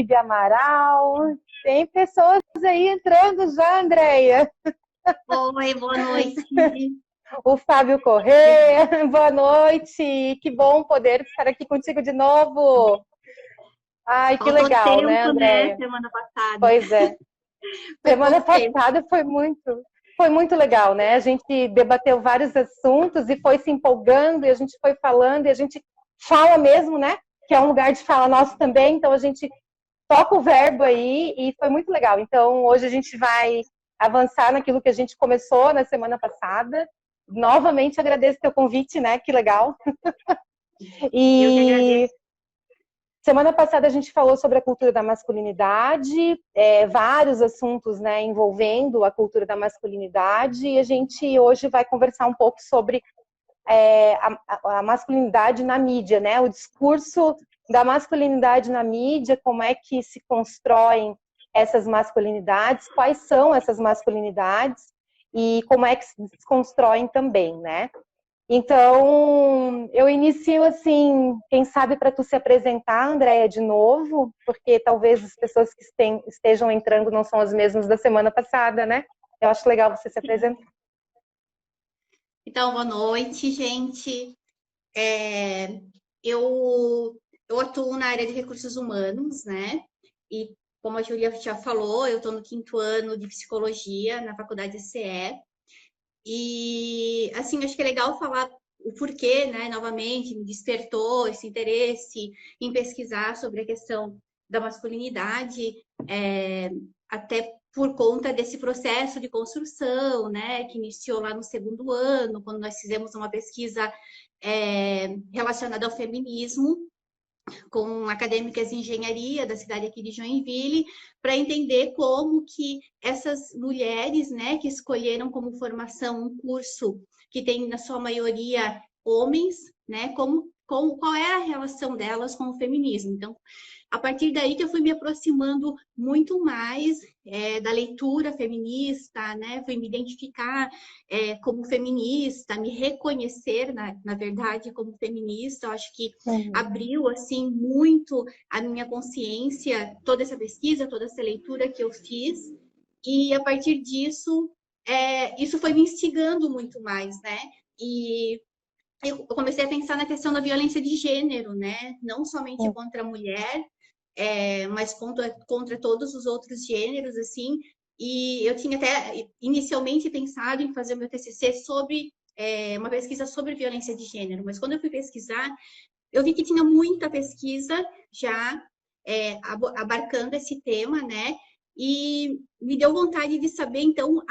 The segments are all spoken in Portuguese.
Nive Amaral. Tem pessoas aí entrando já, Andréia. Oi, boa noite. O Fábio Corrêa, boa noite. Que bom poder estar aqui contigo de novo. Ai, que Faltou legal, né, tempo, né? Andréia? Semana passada. Pois é. Foi Semana pouco tempo. passada foi muito legal, né? A gente debateu vários assuntos e foi se empolgando, e a gente foi falando, e a gente fala mesmo, né? Que é um lugar de fala nosso também, então a gente toca o verbo aí e foi muito legal. Então, hoje a gente vai avançar naquilo que a gente começou na semana passada. Novamente agradeço teu convite, né? Que legal. Eu que E agradeço. semana passada a gente falou sobre a cultura da masculinidade, vários assuntos, né, envolvendo a cultura da masculinidade, e a gente hoje vai conversar um pouco sobre a masculinidade na mídia, né, o discurso da masculinidade na mídia, como é que se constroem essas masculinidades, quais são essas masculinidades e como é que se desconstroem também, né? Então, eu inicio assim, quem sabe para tu se apresentar, Andréia, de novo, porque talvez as pessoas que estejam entrando não são as mesmas da semana passada, né? Eu acho legal você se apresentar. Então, boa noite, gente. Eu atuo na área de recursos humanos, né? E como a Júlia já falou, eu estou no 5º ano de psicologia na faculdade CE. E, assim, acho que é legal falar o porquê, né? Novamente, me despertou esse interesse em pesquisar sobre a questão da masculinidade, até por conta desse processo de construção, né? Que iniciou lá no 2º ano, quando nós fizemos uma pesquisa relacionada ao feminismo, com acadêmicas de engenharia da cidade aqui de Joinville, para entender como que essas mulheres, né, que escolheram como formação um curso que tem na sua maioria homens, né, qual é a relação delas com o feminismo. Então, a partir daí que eu fui me aproximando muito mais da leitura feminista, né? Fui me identificar como feminista, me reconhecer, na verdade, como feminista. Eu acho que abriu, assim, muito a minha consciência, toda essa pesquisa, toda essa leitura que eu fiz. E, a partir disso, isso foi me instigando muito mais, né? E eu comecei a pensar na questão da violência de gênero, né? Não somente contra a mulher, mas contra todos os outros gêneros, assim. E eu tinha até inicialmente pensado em fazer o meu TCC sobre uma pesquisa sobre violência de gênero, mas quando eu fui pesquisar, eu vi que tinha muita pesquisa já abarcando esse tema, né? E me deu vontade de saber, então,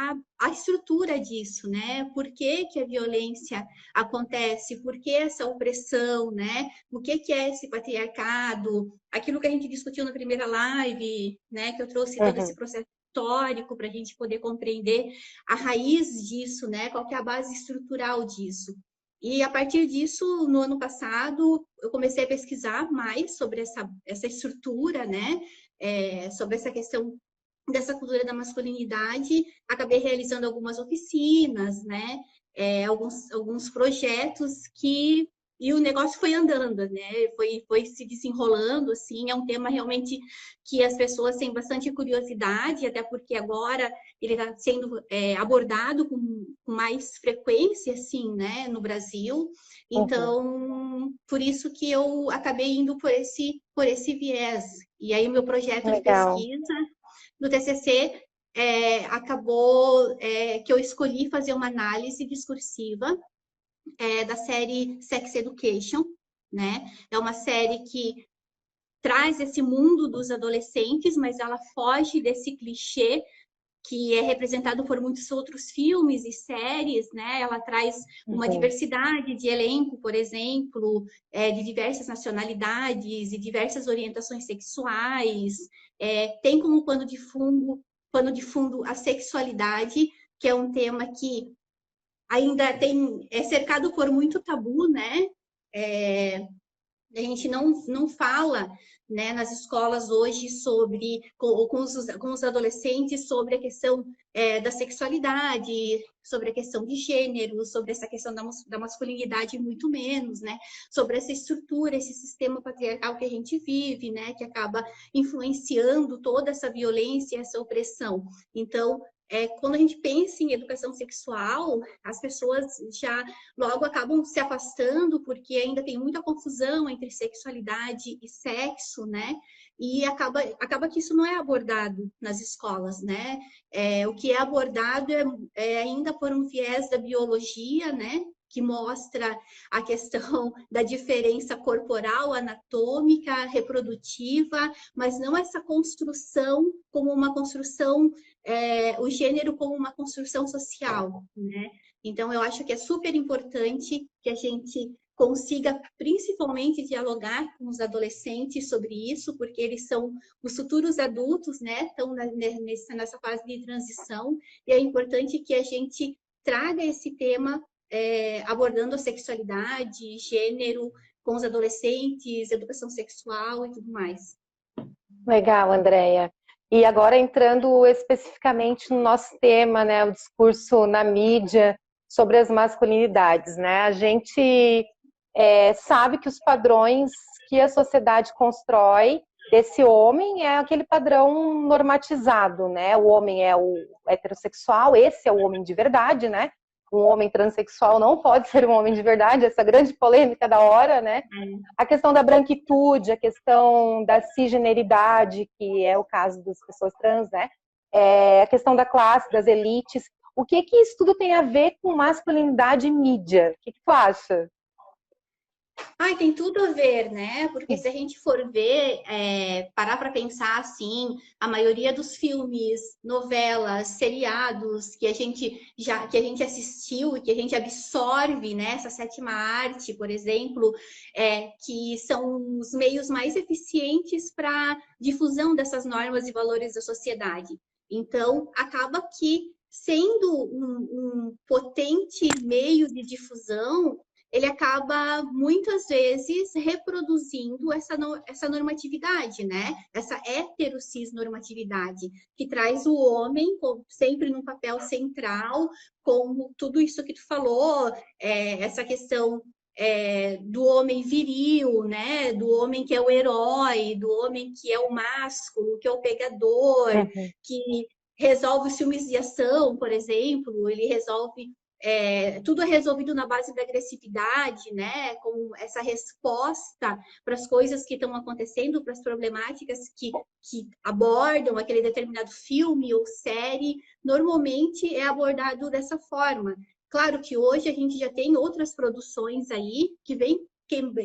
a estrutura disso, né? Por que que a violência acontece? Por que essa opressão, né? O que que é esse patriarcado? Aquilo que a gente discutiu na primeira live, né? Que eu trouxe todo esse processo histórico para a gente poder compreender a raiz disso, né? Qual que é a base estrutural disso. E, a partir disso, no ano passado, eu comecei a pesquisar mais sobre essa estrutura, né? Sobre essa questão dessa cultura da masculinidade, acabei realizando algumas oficinas, né? Alguns projetos e o negócio foi andando, né? Foi se desenrolando, assim. É um tema realmente que as pessoas têm bastante curiosidade, até porque agora ele está sendo abordado com mais frequência, assim, né? No Brasil. Então, por isso que eu acabei indo por esse viés. E aí, o meu projeto de pesquisa no TCC acabou que eu escolhi fazer uma análise discursiva da série Sex Education, né? É uma série que traz esse mundo dos adolescentes, mas ela foge desse clichê que é representado por muitos outros filmes e séries, né? Ela traz uma diversidade de elenco, por exemplo, de diversas nacionalidades e diversas orientações sexuais. Tem como pano de fundo a sexualidade, que é um tema que ainda é cercado por muito tabu, né? A gente não fala, né, nas escolas hoje sobre, com os adolescentes, sobre a questão da sexualidade, sobre a questão de gênero, sobre essa questão da masculinidade, muito menos, né? Sobre essa estrutura, esse sistema patriarcal que a gente vive, né? Que acaba influenciando toda essa violência, essa opressão. Então, quando a gente pensa em educação sexual, as pessoas já logo acabam se afastando, porque ainda tem muita confusão entre sexualidade e sexo, né? E acaba que isso não é abordado nas escolas, né? O que é abordado é ainda por um viés da biologia, né? Que mostra a questão da diferença corporal, anatômica, reprodutiva, mas não essa construção como uma construção, o gênero como uma construção social, né? Então, eu acho que é super importante que a gente consiga, principalmente, dialogar com os adolescentes sobre isso, porque eles são os futuros adultos, né? Estão nessa fase de transição, e é importante que a gente traga esse tema abordando a sexualidade, gênero, com os adolescentes, educação sexual e tudo mais. Legal, Andréia. E agora entrando especificamente no nosso tema, né, o discurso na mídia sobre as masculinidades, né? A gente sabe que os padrões que a sociedade constrói desse homem é aquele padrão normatizado, né? O homem é o heterossexual, esse é o homem de verdade, né? Um homem transexual não pode ser um homem de verdade, essa grande polêmica da hora, né? A questão da branquitude, a questão da cisgeneridade, que é o caso das pessoas trans, né? A questão da classe, das elites. O que isso tudo tem a ver com masculinidade e mídia? O que tu acha? Tem tudo a ver, né? Porque se a gente for ver, parar para pensar assim, a maioria dos filmes, novelas, seriados que a gente assistiu e que a gente absorve, né? Essa sétima arte, por exemplo, que são os meios mais eficientes para difusão dessas normas e valores da sociedade. Então, acaba que sendo um potente meio de difusão, ele acaba muitas vezes reproduzindo essa normatividade, né? Essa heterocisnormatividade, que traz o homem sempre num papel central, como tudo isso que tu falou, essa questão do homem viril, né? Do homem que é o herói, do homem que é o másculo, que é o pegador, que resolve os filmes de ação, por exemplo, ele resolve tudo é resolvido na base da agressividade, né? Com essa resposta para as coisas que estão acontecendo, para as problemáticas que abordam aquele determinado filme ou série, normalmente é abordado dessa forma. Claro que hoje a gente já tem outras produções aí que vêm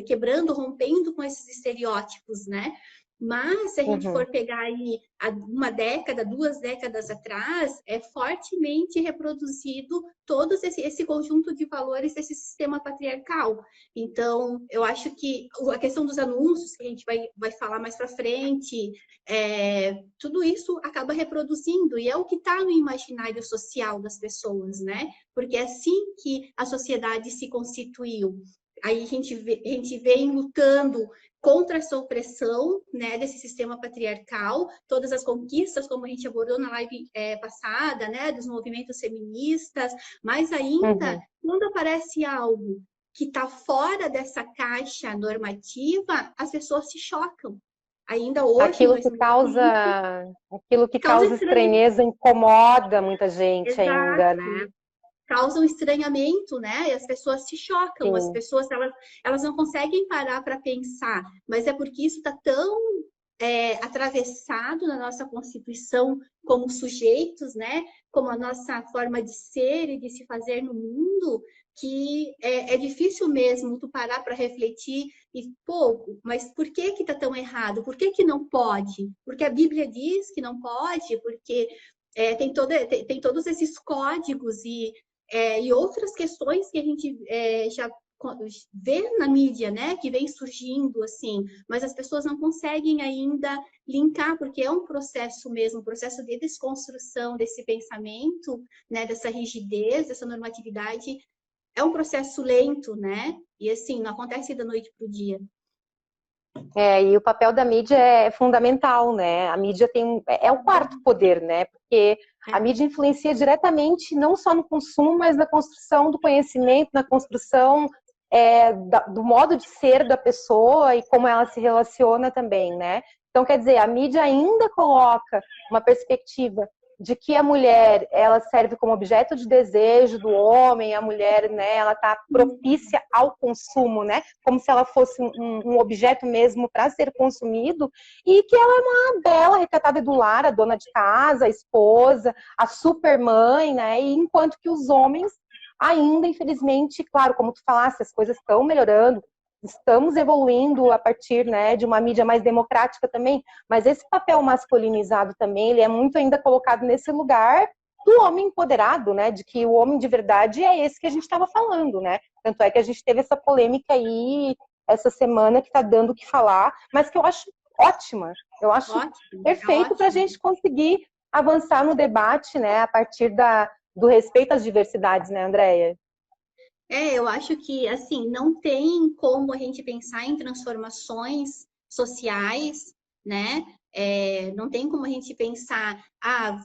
quebrando, rompendo com esses estereótipos, né? Mas, se a gente for pegar aí uma década, 2 décadas atrás, é fortemente reproduzido todo esse conjunto de valores desse sistema patriarcal. Então, eu acho que a questão dos anúncios, que a gente vai falar mais para frente, tudo isso acaba reproduzindo, e é o que está no imaginário social das pessoas, né? Porque é assim que a sociedade se constituiu. Aí a gente vem lutando contra essa opressão, né, desse sistema patriarcal, todas as conquistas, como a gente abordou na live passada, né, dos movimentos feministas, mas ainda, quando aparece algo que está fora dessa caixa normativa, as pessoas se chocam. Ainda hoje, aquilo que causa estranheza incomoda muita gente. Exato. Ainda, né? Causa um estranhamento, né? E as pessoas se chocam, sim. As pessoas elas não conseguem parar para pensar, mas é porque isso está tão atravessado na nossa Constituição como sujeitos, né? Como a nossa forma de ser e de se fazer no mundo, que é difícil mesmo tu parar para refletir e, mas por que está tão errado? Por que não pode? Porque a Bíblia diz que não pode, porque tem todos esses códigos e outras questões que a gente já vê na mídia, né, que vem surgindo assim, mas as pessoas não conseguem ainda linkar, porque é um processo mesmo, um processo de desconstrução desse pensamento, né, dessa rigidez, dessa normatividade, é um processo lento, né, e assim, não acontece da noite para o dia. E o papel da mídia é fundamental, né? A mídia é o quarto poder, né? Porque a mídia influencia diretamente não só no consumo, mas na construção do conhecimento, na construção do modo de ser da pessoa e como ela se relaciona também, né? Então, quer dizer, a mídia ainda coloca uma perspectiva de que a mulher, ela serve como objeto de desejo do homem, a mulher, né, ela está propícia ao consumo, né, como se ela fosse um objeto mesmo para ser consumido, e que ela é uma bela recatada do lar, a dona de casa, a esposa, a supermãe, né, e enquanto que os homens ainda, infelizmente, claro, como tu falaste, as coisas estão melhorando, estamos evoluindo a partir, né, de uma mídia mais democrática também, mas esse papel masculinizado também, ele é muito ainda colocado nesse lugar do homem empoderado, né, de que o homem de verdade é esse que a gente estava falando, né, tanto é que a gente teve essa polêmica aí essa semana que está dando o que falar, mas que eu acho ótima, eu acho perfeito para a gente conseguir avançar no debate, né, a partir do respeito às diversidades, né, Andréia? Eu acho que, assim, não tem como a gente pensar em transformações sociais, né? Não tem como a gente pensar,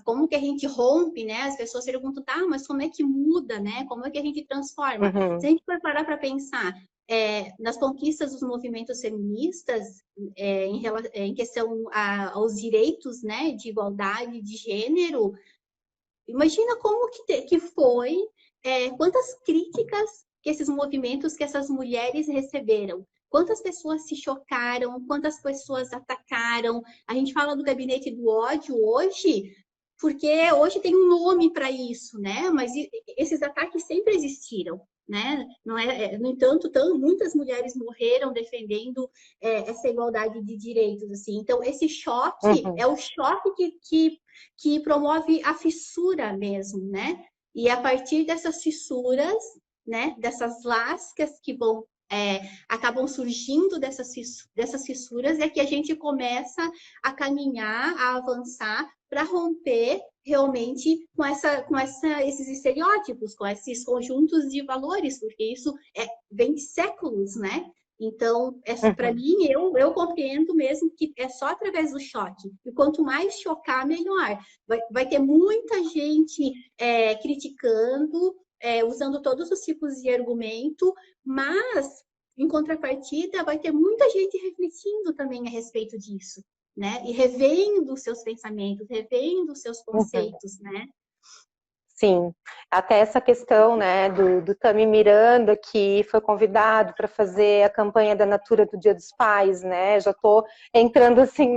como que a gente rompe, né? As pessoas perguntam, tá, mas como é que muda, né? Como é que a gente transforma? Uhum. Se a gente for parar para pensar nas conquistas dos movimentos feministas, em questão aos direitos, né, de igualdade de gênero, imagina como que foi, quantas críticas que esses movimentos, que essas mulheres receberam. Quantas pessoas se chocaram, quantas pessoas atacaram. A gente fala do gabinete do ódio hoje, porque hoje tem um nome para isso, né? Mas esses ataques sempre existiram, né? Não no entanto, muitas mulheres morreram defendendo essa igualdade de direitos, assim. Então, esse choque é o choque que promove a fissura mesmo, né? E a partir dessas fissuras, né? Dessas lascas que acabam surgindo dessas fissuras, é que a gente começa a caminhar, a avançar para romper realmente com esses estereótipos, com esses conjuntos de valores, porque isso vem de séculos, né? Então, para mim, eu compreendo mesmo que é só através do choque. E quanto mais chocar, melhor. Vai ter muita gente criticando, usando todos os tipos de argumento, mas, em contrapartida, vai ter muita gente refletindo também a respeito disso, né? E revendo seus pensamentos, revendo seus conceitos, né? Sim, até essa questão, né, do Tami Miranda, que foi convidado para fazer a campanha da Natura do Dia dos Pais, né, já estou entrando, assim,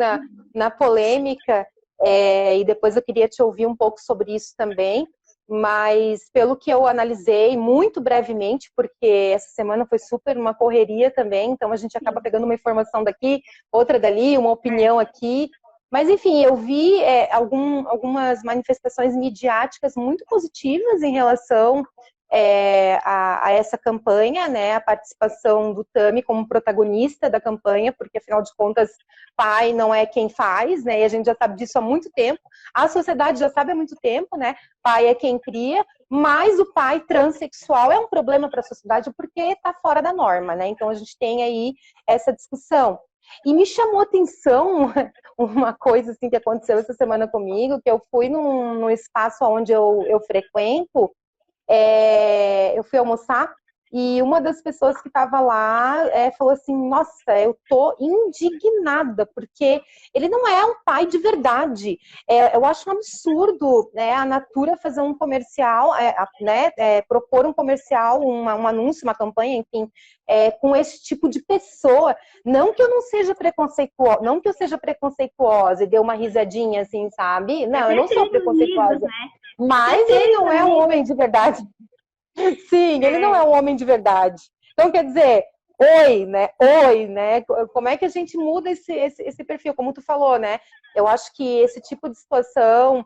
na polêmica, e depois eu queria te ouvir um pouco sobre isso também, mas pelo que eu analisei, muito brevemente, porque essa semana foi super uma correria também, então a gente acaba pegando uma informação daqui, outra dali, uma opinião aqui. Mas, enfim, eu vi algumas manifestações midiáticas muito positivas em relação a essa campanha, né? A participação do Tami como protagonista da campanha, porque, afinal de contas, pai não é quem faz, né? E a gente já sabe disso há muito tempo. A sociedade já sabe há muito tempo, né? Pai é quem cria, mas o pai transexual é um problema para a sociedade porque está fora da norma, né? Então, a gente tem aí essa discussão. E me chamou a atenção uma coisa assim que aconteceu essa semana comigo, que eu fui num espaço onde eu frequento, eu fui almoçar, e uma das pessoas que estava lá falou assim, nossa, eu tô indignada, porque ele não é um pai de verdade. Eu acho um absurdo, né, a Natura fazer um comercial, propor um comercial, um anúncio, uma campanha, enfim, com esse tipo de pessoa. Não que eu não seja preconceituosa, não que eu seja preconceituosa e dê uma risadinha assim, sabe? Não, eu não sou preconceituosa. Mas ele não é um homem de verdade. Sim, ele não é um homem de verdade. Então, quer dizer, oi, né? Como é que a gente muda esse perfil? Como tu falou, né? Eu acho que esse tipo de situação,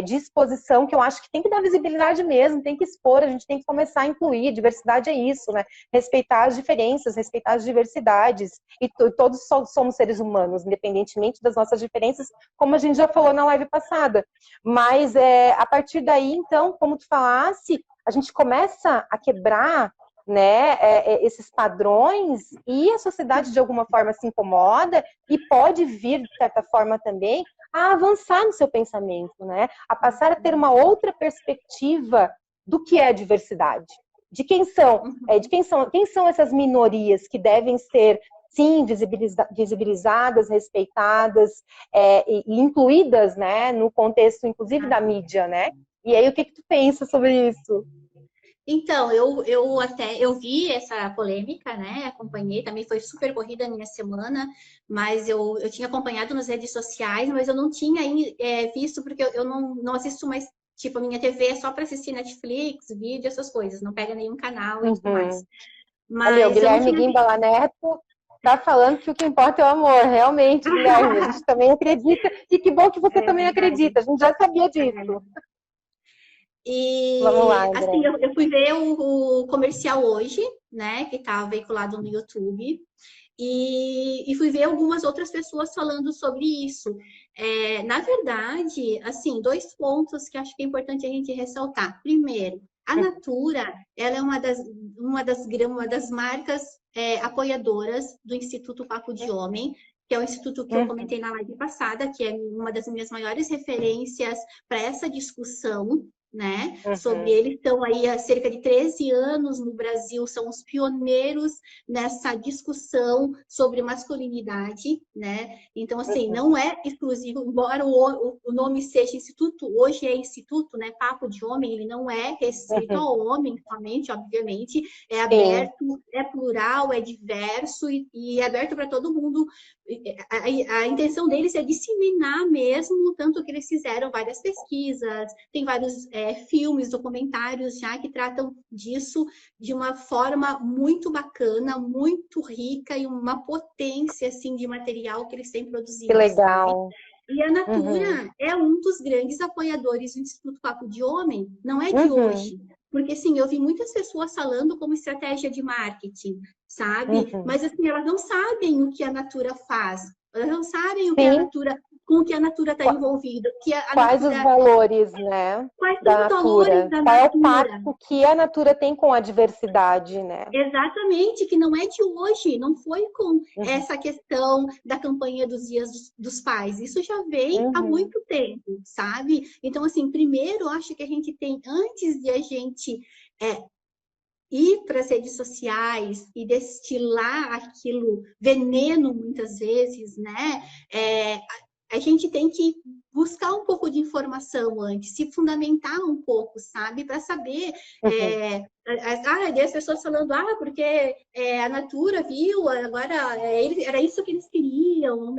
de exposição, que eu acho que tem que dar visibilidade mesmo, tem que expor, a gente tem que começar a incluir. Diversidade é isso, né? Respeitar as diferenças, respeitar as diversidades. E todos somos seres humanos, independentemente das nossas diferenças, como a gente já falou na live passada. Mas a partir daí, então, como tu falasse, a gente começa a quebrar né, esses padrões, e a sociedade de alguma forma se incomoda e pode vir, de certa forma também, a avançar no seu pensamento, né, a passar a ter uma outra perspectiva do que é a diversidade. Quem são essas minorias que devem ser, sim, visibilizadas, respeitadas e incluídas, né, no contexto, inclusive, da mídia, né? E aí, o que tu pensa sobre isso? Então, eu vi essa polêmica, né? Acompanhei, também foi super corrida a minha semana, mas eu tinha acompanhado nas redes sociais, mas eu não tinha visto, porque eu não assisto mais, tipo, a minha TV é só para assistir Netflix, vídeo, essas coisas, não pega nenhum canal e tudo mais. Ali, o Mas eu não Guilherme tinha Guimbala Neto tá falando que o que importa é o amor. Realmente, Guilherme, a gente também acredita, e que bom que você também acredita, a gente já sabia disso. Vamos lá, E André. assim, eu fui ver o comercial hoje, né? Que tá veiculado no YouTube. E fui ver algumas outras pessoas falando sobre isso. Na verdade, assim, 2 pontos que acho que é importante a gente ressaltar. Primeiro, a Natura, ela é uma das marcas apoiadoras do Instituto Papo de Homem, que é o instituto que eu comentei na live passada, que é uma das minhas maiores referências para essa discussão, né? Sobre eles estão aí há cerca de 13 anos no Brasil, são os pioneiros nessa discussão sobre masculinidade, né? Então, assim, não é exclusivo, embora o nome seja instituto, hoje é instituto, né? Papo de Homem, ele não é restrito ao homem somente, obviamente, é aberto, é plural, é diverso e é aberto para todo mundo. A intenção deles é disseminar mesmo, tanto que eles fizeram várias pesquisas, tem vários filmes, documentários já que tratam disso de uma forma muito bacana, muito rica e uma potência assim de material que eles têm produzido. Que legal. Sabe? E a Natura é um dos grandes apoiadores do Instituto Papo de Homem, não é de hoje. Porque, assim, eu vi muitas pessoas falando como estratégia de marketing, sabe? Mas, assim, elas não sabem o que a Natura faz. Elas não sabem o que a Natura, com o que a Natura está envolvida. Quais os valores, né? Quais são os valores da Natura? Qual é o pacto que a Natura tem com a diversidade, né? Exatamente, que não é de hoje, não foi com essa questão da campanha dos Dias dos Pais. Isso já vem há muito tempo, sabe? Então, assim, primeiro, acho que a gente tem, antes de a gente ir para as redes sociais e destilar aquilo, veneno muitas vezes, né? A gente tem que buscar um pouco de informação antes, se fundamentar um pouco, sabe? Para saber. As pessoas falando, porque a Natura viu, agora era isso que eles queriam,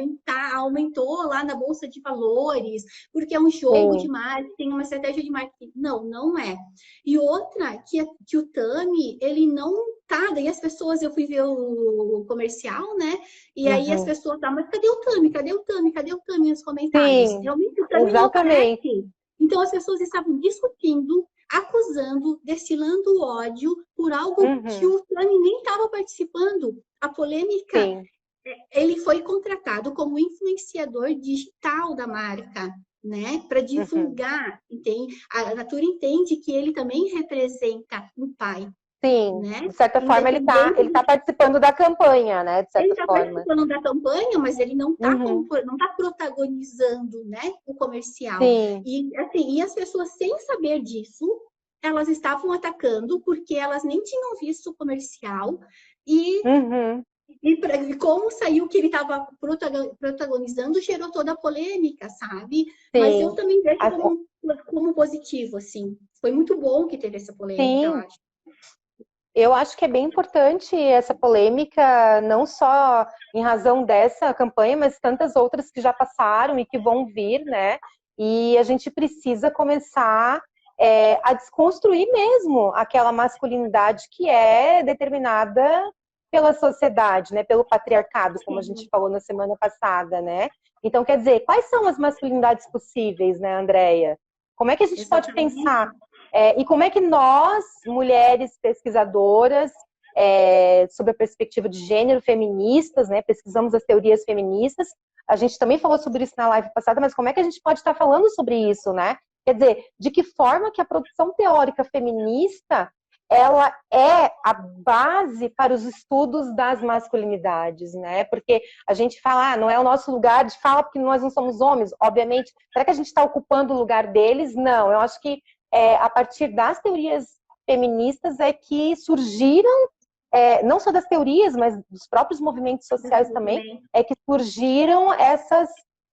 aumentou lá na Bolsa de Valores, porque é um jogo de marketing, tem uma estratégia de marketing. Não, não é. E outra, que o Tami, ele não tá, daí as pessoas, eu fui ver o comercial, né? E aí as pessoas mas cadê o Tami? Cadê o Tami? Cadê o Tami nos comentários? Sim, Realmente o Tami não aparece. Então as pessoas estavam discutindo, acusando, destilando ódio por algo que o Tami nem estava participando. A polêmica, ele foi contratado como influenciador digital da marca, né? Para divulgar, entende? A Natura entende que ele também representa um pai. Sim, né? De certa forma ele tá participando da campanha, né? De certa ele está participando da campanha, mas ele não está não tá protagonizando, né, o comercial. Sim. E assim, e as pessoas sem saber disso, elas estavam atacando porque elas nem tinham visto o comercial e como saiu que ele estava protagonizando, gerou toda a polêmica, sabe? Sim. Mas eu também vejo como positivo, assim. Foi muito bom que teve essa polêmica, eu acho. Eu acho que é bem importante essa polêmica, não só em razão dessa campanha, mas tantas outras que já passaram e que vão vir, né? E a gente precisa começar a desconstruir mesmo aquela masculinidade que é determinada pela sociedade, né? Pelo patriarcado, como a gente falou na semana passada, né? Então, quer dizer, quais são as masculinidades possíveis, né, Andréia? Como é que a gente pode pensar? E como é que nós, mulheres pesquisadoras, sobre a perspectiva de gênero, feministas, né, pesquisamos as teorias feministas, a gente também falou sobre isso na live passada, mas como é que a gente pode estar falando sobre isso, né? Quer dizer, de que forma que a produção teórica feminista ela é a base para os estudos das masculinidades, né? Porque a gente fala, não é o nosso lugar de fala porque nós não somos homens, obviamente. Será que a gente está ocupando o lugar deles? Não, eu acho que a partir das teorias feministas é que surgiram, não só das teorias, mas dos próprios movimentos sociais também, é que surgiram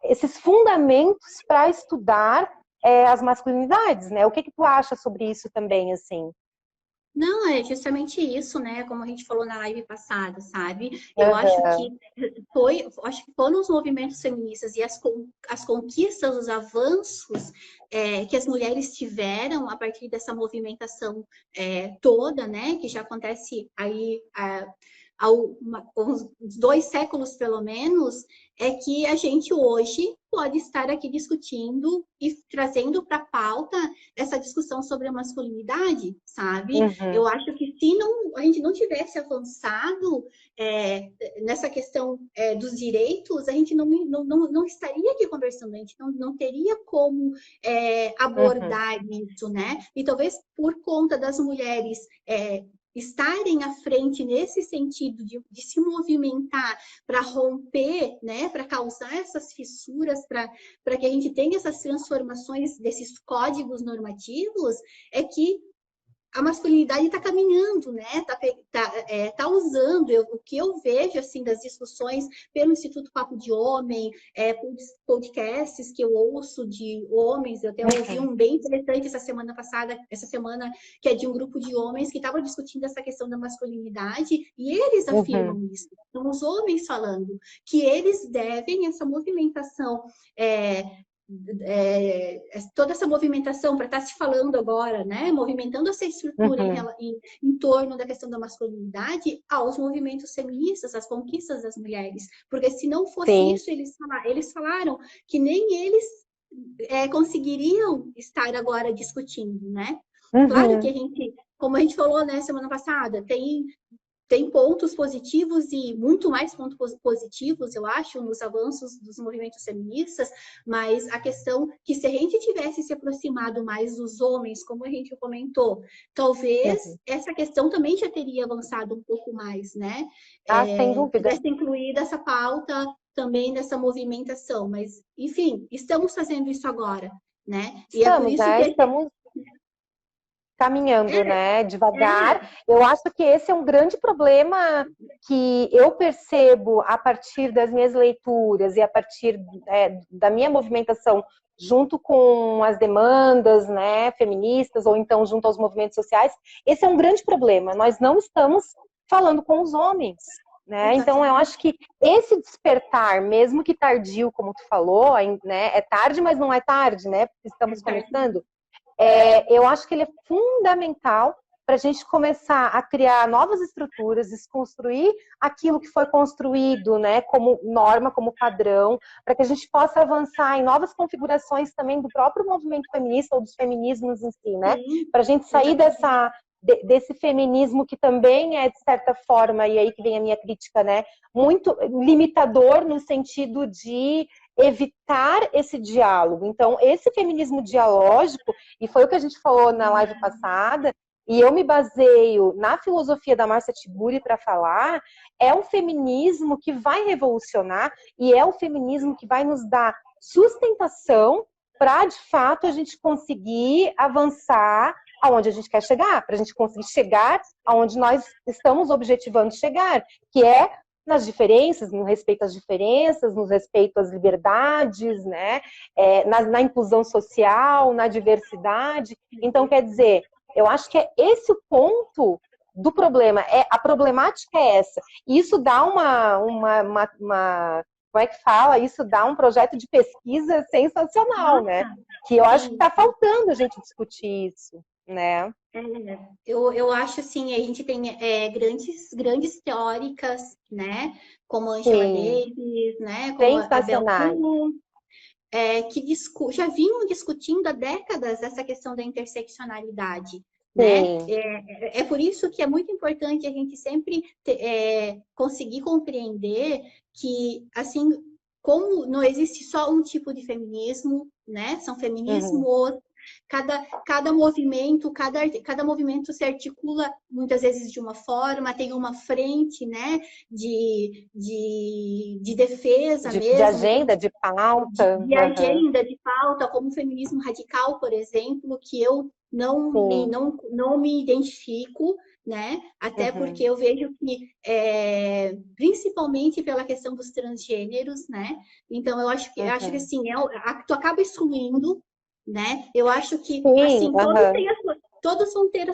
esses fundamentos para estudar as masculinidades, né? O que tu acha sobre isso também, assim? Não, é justamente isso, né? Como a gente falou na live passada, sabe? Eu Uhum. acho que foram os movimentos feministas e as conquistas, os avanços que as mulheres tiveram a partir dessa movimentação toda, né? Que já acontece aí há uns 2 séculos, pelo menos, é que a gente hoje pode estar aqui discutindo e trazendo para a pauta essa discussão sobre a masculinidade, sabe? Uhum. Eu acho que se a gente não tivesse avançado nessa questão dos direitos, a gente não estaria aqui conversando, a gente não teria como Uhum. abordar isso, né? E talvez por conta das mulheres estarem à frente nesse sentido de se movimentar para romper, né, para causar essas fissuras, para que a gente tenha essas transformações desses códigos normativos, é que a masculinidade está caminhando, né? Tá usando. O que eu vejo assim das discussões pelo Instituto Papo de Homem, podcasts que eu ouço de homens, eu até ouvi Uhum. um bem interessante essa semana, que é de um grupo de homens que estavam discutindo essa questão da masculinidade, e eles Uhum. afirmam isso. São os homens falando que eles devem essa movimentação toda essa movimentação para estar se falando agora, né, movimentando essa estrutura Uhum. em torno da questão da masculinidade aos movimentos feministas, às conquistas das mulheres, porque se não fosse Sim. isso, eles falaram que nem eles conseguiriam estar agora discutindo, né? Claro que Uhum. a gente, como a gente falou, né, semana passada, tem pontos positivos e muito mais pontos positivos, eu acho, nos avanços dos movimentos feministas, mas a questão que se a gente tivesse se aproximado mais dos homens, como a gente comentou, talvez Uhum. essa questão também já teria avançado um pouco mais, né? Ah, sem dúvida. Tivesse incluído essa pauta também dessa movimentação, mas, enfim, estamos fazendo isso agora, né? E é por Estamos, isso né? que a gente... Estamos caminhando, né? Devagar. É, Eu acho que esse é um grande problema que eu percebo a partir das minhas leituras e a partir da minha movimentação junto com as demandas, né, feministas ou então junto aos movimentos sociais. Esse é um grande problema. Nós não estamos falando com os homens. Né? Então, eu acho exatamente. que esse despertar, mesmo que tardio, como tu falou, né, é tarde, mas não é tarde, né? Porque estamos começando. Eu acho que ele é fundamental para a gente começar a criar novas estruturas, desconstruir aquilo que foi construído, né, como norma, como padrão, para que a gente possa avançar em novas configurações também do próprio movimento feminista ou dos feminismos em si, né, Sim, para a gente sair exatamente. desse feminismo que também é, de certa forma, e aí que vem a minha crítica, né, muito limitador no sentido de evitar esse diálogo. Então, esse feminismo dialógico, e foi o que a gente falou na live passada, e eu me baseio na filosofia da Marcia Tiburi para falar, é um feminismo que vai revolucionar e é o feminismo que vai nos dar sustentação para, de fato, a gente conseguir avançar aonde a gente quer chegar, para a gente conseguir chegar aonde nós estamos objetivando chegar, que é nas diferenças, no respeito às diferenças, no respeito às liberdades, né? Na inclusão social, na diversidade. Então, quer dizer, eu acho que é esse o ponto do problema. A problemática é essa. E isso dá como é que fala? Isso dá um projeto de pesquisa sensacional, né? Nossa, Que eu acho que sim. está faltando a gente discutir isso, né? Eu acho assim, a gente tem grandes teóricas, né? Como Angela Sim, Davis, né? Como a Bell sensacionais. Hooks, que já vinham discutindo há décadas essa questão da interseccionalidade, né? Sim. É por isso que é muito importante a gente sempre conseguir compreender que, assim, como não existe só um tipo de feminismo, né? São Uhum. feminismos, cada movimento, cada movimento se articula muitas vezes de uma forma, tem uma frente, né, de defesa De mesmo, agenda, de pauta. de agenda, de pauta, como o feminismo radical, por exemplo, que eu não me identifico, né? Até porque eu vejo que, principalmente pela questão dos transgêneros, né? Então, eu acho que assim, tu acaba excluindo, né? Eu acho que, assim, todos vão ter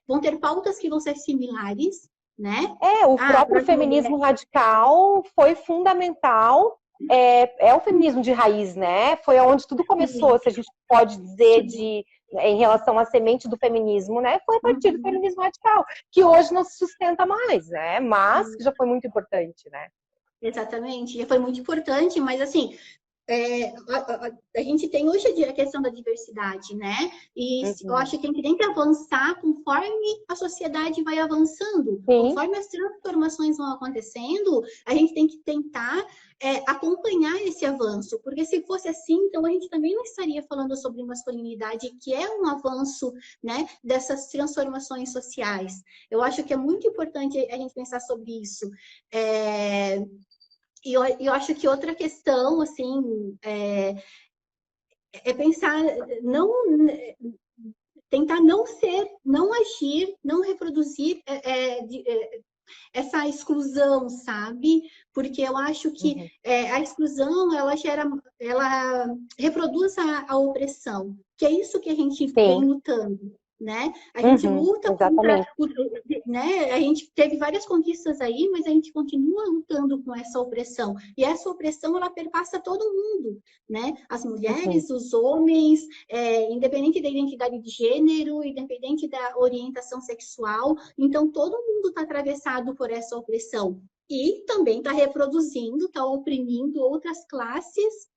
vão ter pautas que vão ser similares, né? O próprio feminismo radical foi fundamental. É o feminismo de raiz, né? Foi onde tudo começou, se a gente pode dizer, em relação à semente do feminismo, né? Foi a partir do feminismo radical, que hoje não se sustenta mais, né? Mas que já foi muito importante, né? Exatamente, já foi muito importante, mas assim, a gente tem hoje a questão da diversidade, né? E eu acho que a gente tem que avançar conforme a sociedade vai avançando. Sim. Conforme as transformações vão acontecendo, a gente tem que tentar acompanhar esse avanço. Porque se fosse assim, então a gente também não estaria falando sobre masculinidade, que é um avanço, né, dessas transformações sociais. Eu acho que é muito importante a gente pensar sobre isso. E eu acho que outra questão, assim, pensar, tentar não ser, não agir, não reproduzir essa exclusão, sabe? Porque eu acho que a exclusão, ela reproduz a opressão, que é isso que a gente vem lutando. Né? A gente luta contra, né? A gente teve várias conquistas aí, mas a gente continua lutando com essa opressão. E essa opressão, ela perpassa todo mundo, né? As mulheres, os homens, independente da identidade de gênero, independente da orientação sexual. Então, todo mundo está atravessado por essa opressão. E também está reproduzindo, está oprimindo outras classes,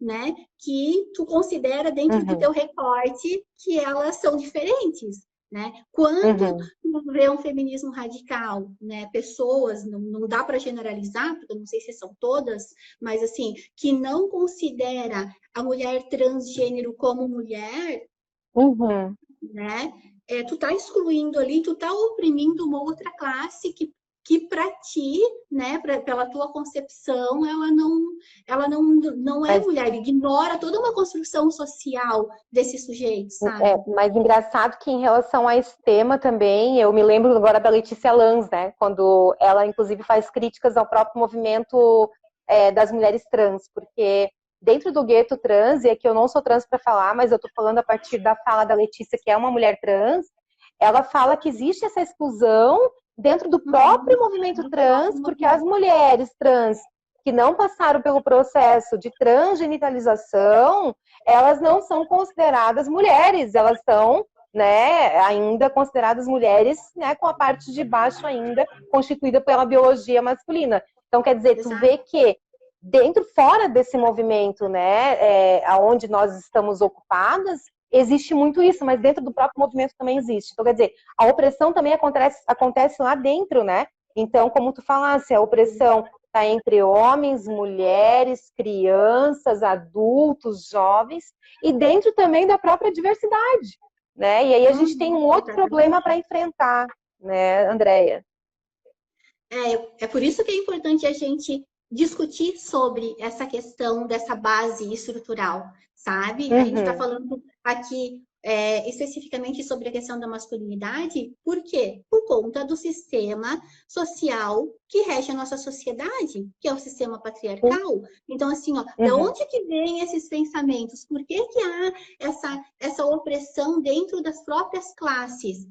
né, que tu considera dentro do teu recorte que elas são diferentes, né? Quando tu vê um feminismo radical, né, pessoas, não dá para generalizar, porque eu não sei se são todas, mas assim, que não considera a mulher transgênero como mulher, né? Tu tá excluindo ali, tu tá oprimindo uma outra classe que para ti, né, pela tua concepção, ela não é mulher, ignora toda uma construção social desse sujeito, sabe? Mas engraçado que em relação a esse tema também, eu me lembro agora da Letícia Lanz, né, quando ela inclusive faz críticas ao próprio movimento das mulheres trans, porque dentro do gueto trans, e aqui eu não sou trans para falar, mas eu tô falando a partir da fala da Letícia, que é uma mulher trans, ela fala que existe essa exclusão dentro do próprio movimento trans, porque as mulheres trans que não passaram pelo processo de transgenitalização, elas não são consideradas mulheres, elas são, né, ainda consideradas mulheres, né, com a parte de baixo ainda constituída pela biologia masculina. Então, quer dizer, tu vê que fora desse movimento, né, aonde nós estamos ocupadas, existe muito isso, mas dentro do próprio movimento também existe. Então, quer dizer, a opressão também acontece lá dentro, né? Então, como tu falasse, a opressão está entre homens, mulheres, crianças, adultos, jovens, e dentro também da própria diversidade, né? E aí a gente tem um outro problema para enfrentar, né, Andréia? É por isso que é importante a gente discutir sobre essa questão dessa base estrutural, sabe? A gente está falando aqui especificamente sobre a questão da masculinidade, por quê? Por conta do sistema social que rege a nossa sociedade, que é o sistema patriarcal. Então, assim, ó, de onde que vem esses pensamentos? Por que que há essa opressão dentro das próprias classes?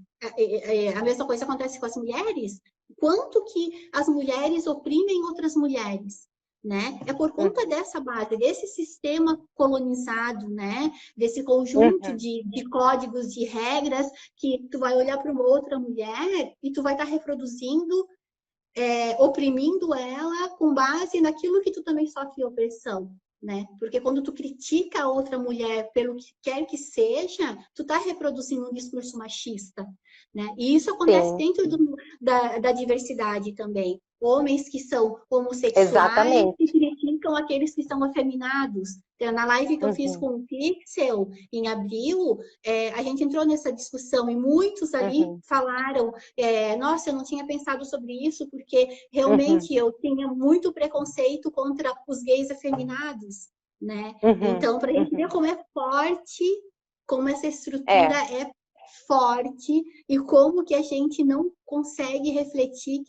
A mesma coisa acontece com as mulheres. Quanto que as mulheres oprimem outras mulheres, né? É por conta dessa base, desse sistema colonizado, né? Desse conjunto de códigos, de regras, que tu vai olhar para uma outra mulher e tu vai estar reproduzindo, oprimindo ela com base naquilo que tu também sofre opressão, né? Porque quando tu critica a outra mulher pelo que quer que seja, tu tá reproduzindo um discurso machista, né? E isso acontece dentro da diversidade também. homens que são homossexuais Exatamente. e criticam aqueles que são afeminados. Então, na live que eu fiz Uhum, com o Pixel, em abril, a gente entrou nessa discussão e muitos ali uhum, falaram, nossa, eu não tinha pensado sobre isso, porque uhum, realmente eu tinha muito preconceito contra os gays afeminados, né? uhum, Então, para a gente ver uhum. como é forte, como essa estrutura É, é forte e como que a gente não consegue refletir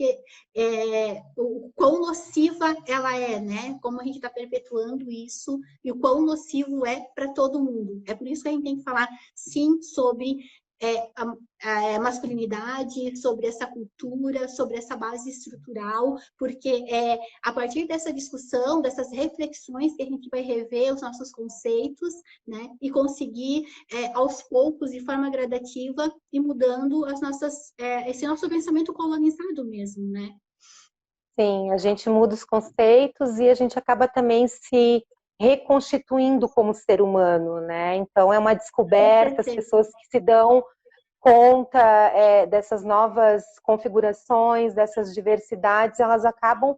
o quão nociva ela é, né? Como a gente está perpetuando isso e o quão nocivo é para todo mundo. É por isso que a gente tem que falar, sim, sobre a masculinidade, sobre essa cultura, sobre essa base estrutural, porque é a partir dessa discussão, dessas reflexões que a gente vai rever os nossos conceitos, né? E conseguir aos poucos, de forma gradativa, e mudando esse nosso pensamento colonizado mesmo, né? sim, a gente muda os conceitos e a gente acaba também se reconstituindo como ser humano, né? Então é uma Com descoberta, as certeza. pessoas que se dão conta dessas novas configurações, dessas diversidades, elas acabam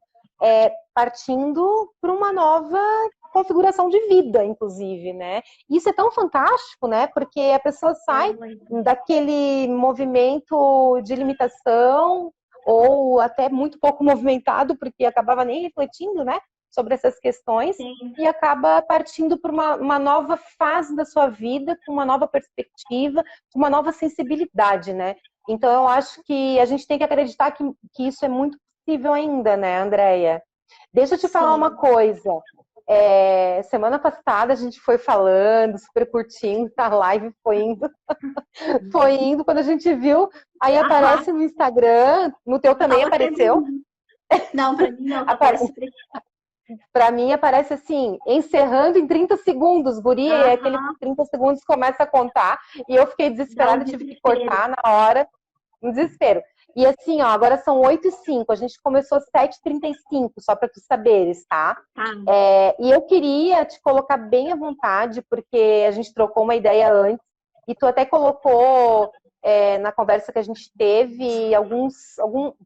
partindo para uma nova configuração de vida, inclusive, né? Isso é tão fantástico, né? Porque a pessoa sai daquele movimento de limitação ou até muito pouco movimentado, porque acabava nem refletindo, né, sobre essas questões, Sim. e acaba partindo para uma nova fase da sua vida, com uma nova perspectiva, com uma nova sensibilidade, né? Então, eu acho que a gente tem que acreditar que isso é muito possível ainda, né, Andréia? Deixa eu te falar uma Sim. coisa. Semana passada a gente foi falando, super curtindo, a live foi indo, quando a gente viu, aí Aham. aparece no Instagram, no teu também Tava apareceu, terminando. Não, para mim não, só aparece para para mim aparece assim, encerrando em 30 segundos, guria, e aqueles Aham. 30 segundos começa a contar, e eu fiquei Dá um desesperada, tive que desespero. cortar na hora, um desespero. E assim, ó, agora são 8h05, a gente começou às 7h35, só para tu saberes, tá? Tá. E eu queria te colocar bem à vontade, porque a gente trocou uma ideia antes, e tu até colocou na conversa que a gente teve,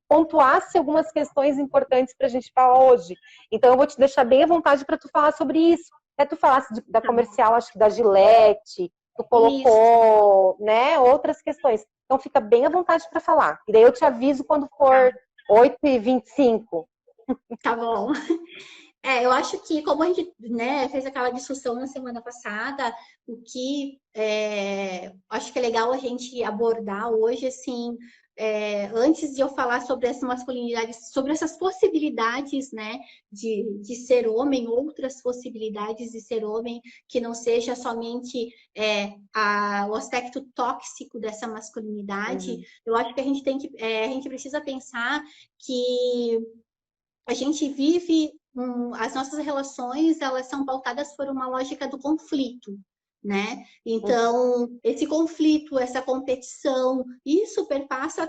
pontuasse algumas questões importantes para a gente falar hoje. Então, eu vou te deixar bem à vontade para tu falar sobre isso. Até tu falasse da Tá. comercial, acho que da Gillette, tu Isso. colocou, né, outras questões. Então, fica bem à vontade para falar. E daí eu te aviso quando for Tá. 8h25. Tá bom. Eu acho que como a gente, né, fez aquela discussão na semana passada, o que acho que é legal a gente abordar hoje, assim, antes de eu falar sobre essa masculinidade, sobre essas possibilidades, né, de ser homem, outras possibilidades de ser homem, que não seja somente o aspecto tóxico dessa masculinidade, Uhum, eu acho que a gente precisa pensar que a gente vive, as nossas relações, elas são pautadas por uma lógica do conflito, né? uhum, Então, esse conflito, essa competição, isso perpassa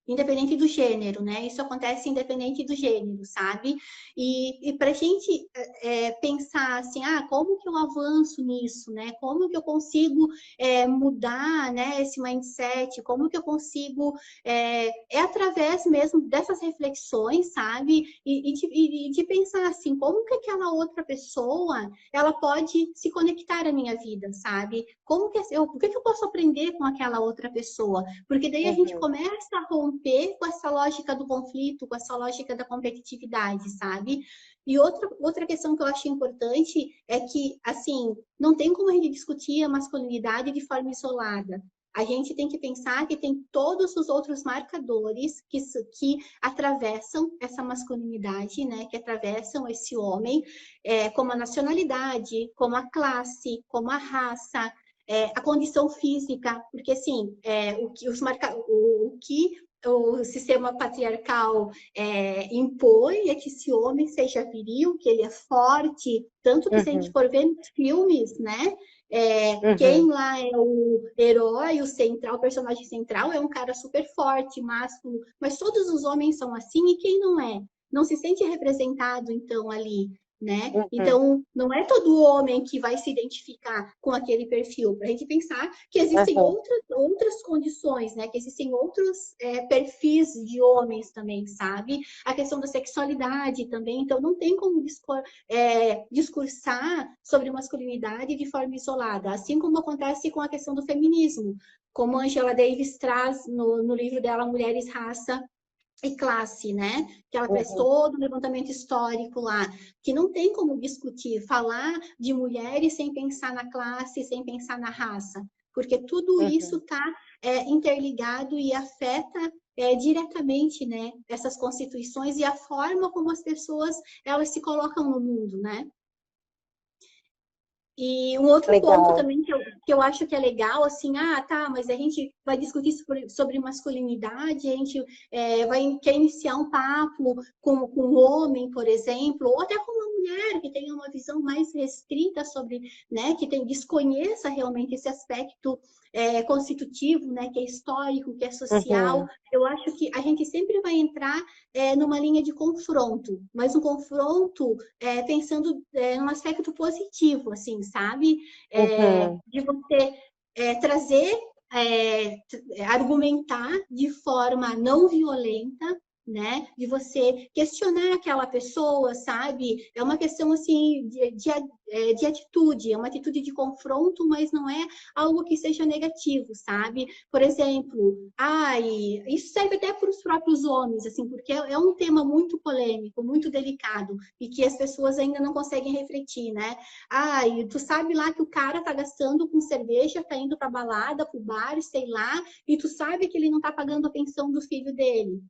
independente do gênero, né? Isso acontece independente do gênero, sabe? E para a gente pensar assim, como que eu avanço nisso, né? Como que eu consigo mudar, né, esse mindset? Como que eu consigo através mesmo dessas reflexões, sabe? E de pensar assim, como que aquela outra pessoa ela pode se conectar à minha vida, sabe? Como que o que eu posso aprender com aquela outra pessoa? Porque daí a gente uhum, começa a romper com essa lógica do conflito, com essa lógica da competitividade, sabe? E outra questão que eu acho importante é que, assim, não tem como a gente discutir a masculinidade de forma isolada. A gente tem que pensar que tem todos os outros marcadores que atravessam essa masculinidade, né? Que atravessam esse homem, como a nacionalidade, como a classe, como a raça, a condição física, porque assim, o que o sistema patriarcal impõe é que esse homem seja viril, que ele é forte, tanto que se a gente uhum, for ver nos filmes, né? Quem uhum, lá é o herói, o personagem central é um cara super forte, másculo, mas todos os homens são assim, e quem não é? Não se sente representado, então, ali. né? Uhum. Então, não é todo homem que vai se identificar com aquele perfil, para a gente pensar que existem outras condições, né? Que existem outros perfis de homens também, sabe? A questão da sexualidade também, então não tem como discursar sobre masculinidade de forma isolada, assim como acontece com a questão do feminismo, como Angela Davis traz no livro dela Mulheres, Raça e Classe, né? Que ela traz todo um levantamento histórico lá, que não tem como discutir, falar de mulheres sem pensar na classe, sem pensar na raça, porque tudo isso está interligado e afeta diretamente, né, essas constituições e a forma como as pessoas elas se colocam no mundo, né? E um outro ponto também que eu acho que é legal, assim, tá, mas a gente vai discutir sobre masculinidade, a gente quer iniciar um papo com um homem, por exemplo, ou até com uma mulher que tenha uma visão mais restrita sobre, né, que desconheça realmente esse aspecto constitutivo, né, que é histórico, que é social. Eu acho que a gente sempre vai entrar numa linha de confronto, mas um confronto pensando num aspecto positivo, assim, sabe? De você trazer, argumentar de forma não violenta, né? De você questionar aquela pessoa, sabe? É uma questão, assim, de atitude, é uma atitude de confronto, mas não é algo que seja negativo, sabe? Por exemplo, isso serve até para os próprios homens, assim, porque é um tema muito polêmico, muito delicado, e que as pessoas ainda não conseguem refletir, né? E tu sabe lá que o cara tá gastando com cerveja, tá indo pra balada, pro bar, sei lá, e tu sabe que ele não tá pagando a pensão do filho dele.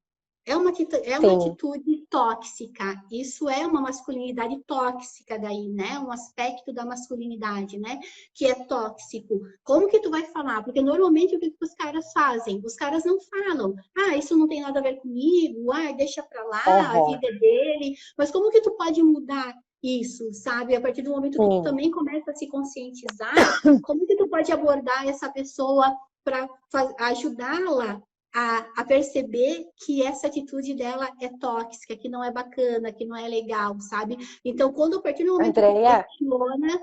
É uma atitude tóxica. Isso é uma masculinidade tóxica daí, né? Um aspecto da masculinidade, né? Que é tóxico. Como que tu vai falar? Porque normalmente o que os caras fazem? Os caras não falam. Isso não tem nada a ver comigo. Deixa pra lá, a vida é dele. Mas como que tu pode mudar isso, sabe? A partir do momento que tu também começa a se conscientizar, como que tu pode abordar essa pessoa para ajudá-la a perceber que essa atitude dela é tóxica, que não é bacana, que não é legal, sabe? Então, quando a partir do momento que questiona...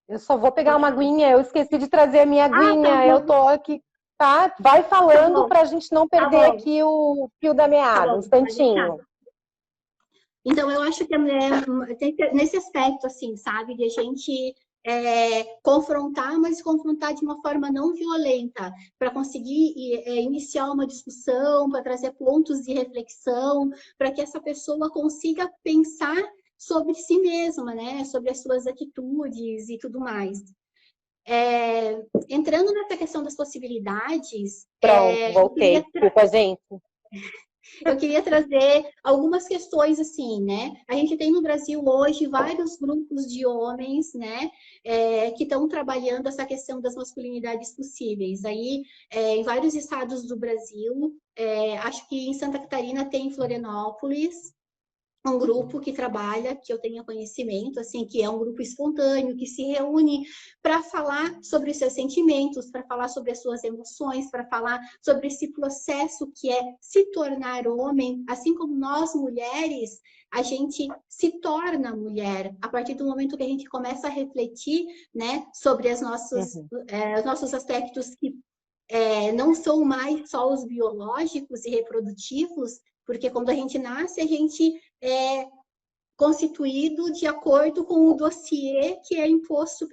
Eu só vou pegar uma aguinha, eu esqueci de trazer a minha aguinha, tá, eu tô aqui, tá? Vai falando para a gente não perder aqui o fio da meada, um instantinho. Então, eu acho que nesse aspecto, assim, sabe, de a gente confrontar, mas confrontar de uma forma não violenta, para conseguir iniciar uma discussão, para trazer pontos de reflexão, para que essa pessoa consiga pensar sobre si mesma, né, sobre as suas atitudes e tudo mais. Entrando nessa questão das possibilidades... Pronto, voltei. Desculpa, gente. Eu queria trazer algumas questões assim, né? A gente tem no Brasil hoje vários grupos de homens, né? Que estão trabalhando essa questão das masculinidades possíveis. Aí, em vários estados do Brasil, acho que em Santa Catarina tem em Florianópolis, um grupo que trabalha, que eu tenha conhecimento, assim, que é um grupo espontâneo, que se reúne para falar sobre os seus sentimentos, para falar sobre as suas emoções, para falar sobre esse processo que é se tornar homem, assim como nós, mulheres, a gente se torna mulher a partir do momento que a gente começa a refletir, né, sobre os nossos aspectos que não são mais só os biológicos e reprodutivos, porque quando a gente nasce, a gente é constituído de acordo com o dossiê que é imposto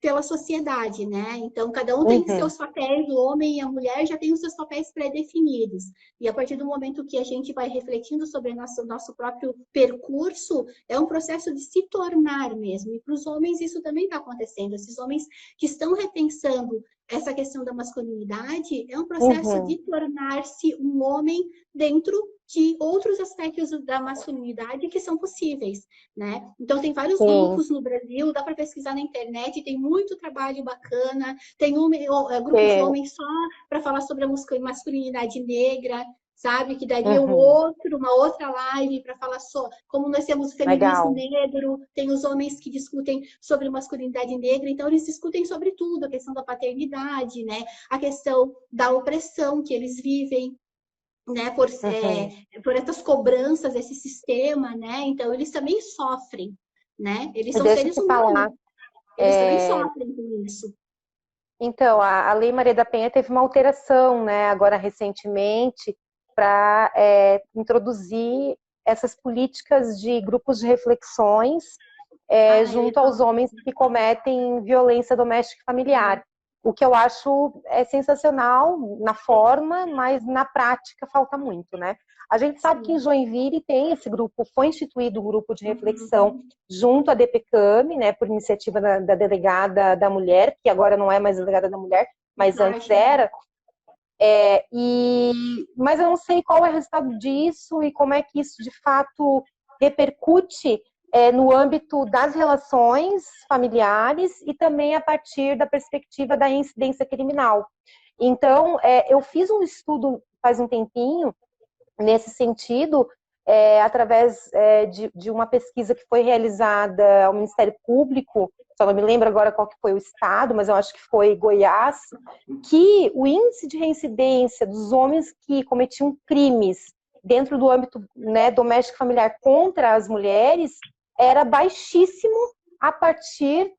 pela sociedade, né? Então, cada um tem seus papéis, o homem e a mulher já têm os seus papéis pré-definidos. E a partir do momento que a gente vai refletindo sobre o nosso próprio percurso, é um processo de se tornar mesmo. E para os homens isso também está acontecendo. Esses homens que estão repensando essa questão da masculinidade, é um processo de tornar-se um homem dentro de outros aspectos da masculinidade que são possíveis, né? Então, tem vários grupos no Brasil, dá para pesquisar na internet, tem muito trabalho bacana, tem grupo de homens só para falar sobre a masculinidade negra, sabe? Que daria uma outra live para falar só como nós temos o feminismo negro, tem os homens que discutem sobre masculinidade negra, então eles discutem sobre tudo, a questão da paternidade, né? A questão da opressão que eles vivem. né, Uhum. por essas cobranças desse sistema, né? Então, eles também sofrem, né? Eles E são deixa eu seres te humanos, falar. eles também é, sofrem com isso. Então, a Lei Maria da Penha teve uma alteração, né, agora recentemente, para introduzir essas políticas de grupos de reflexões Ah, eu ia junto aos falar. homens que cometem violência doméstica e familiar. O que eu acho sensacional na forma, mas na prática falta muito, né? A gente sabe que em Sim. Joinville tem esse grupo, foi instituído um grupo de reflexão Uhum. junto à DPCAM, né, por iniciativa da delegada da mulher, que agora não é mais delegada da mulher, mas antes Tarde, né? era. Mas eu não sei qual é o resultado disso e como é que isso de fato repercute no âmbito das relações familiares e também a partir da perspectiva da incidência criminal. Então, eu fiz um estudo faz um tempinho nesse sentido, através de uma pesquisa que foi realizada ao Ministério Público, só não me lembro agora qual que foi o estado, mas eu acho que foi Goiás, que o índice de reincidência dos homens que cometiam crimes dentro do âmbito, né, doméstico familiar contra as mulheres era baixíssimo a partir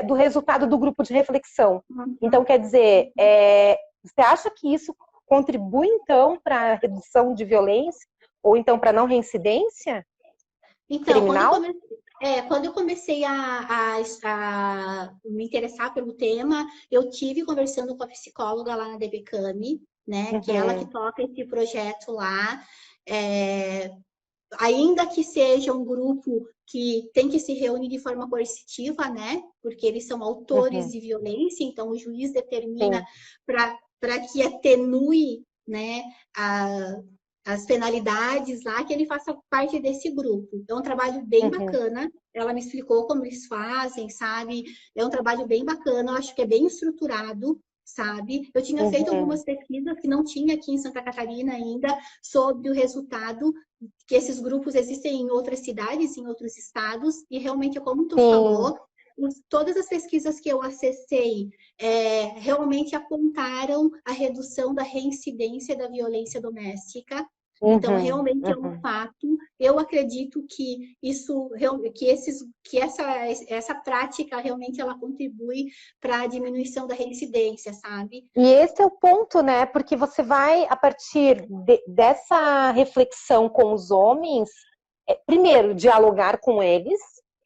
do resultado do grupo de reflexão. Então, Uhum. quer dizer, você acha que isso contribui, então, para a redução de violência ou então para não reincidência Então, criminal? quando eu comecei a me interessar pelo tema, eu tive conversando com a psicóloga lá na DBCAMI, né? Que é ela que Uhum, toca esse projeto lá. É, ainda que seja um grupo que tem que se reunir de forma coercitiva, né? Porque eles são autores uhum, de violência, então o juiz determina sim, para que atenue, né, a, as penalidades lá, que ele faça parte desse grupo. É um trabalho bem uhum, bacana. Ela me explicou como eles fazem, sabe? É um trabalho bem bacana, eu acho que é bem estruturado, sabe? Eu tinha feito uhum, algumas pesquisas que não tinha aqui em Santa Catarina ainda sobre o resultado que esses grupos existem em outras cidades, em outros estados, e realmente, como tu sim, falou, todas as pesquisas que eu acessei realmente apontaram a redução da reincidência da violência doméstica. Então, uhum, realmente é um uhum. fato. Eu acredito que isso, que essa prática realmente ela contribui para a diminuição da reincidência, sabe? E esse é o ponto, né? Porque você vai, a partir dessa reflexão com os homens, primeiro, dialogar com eles,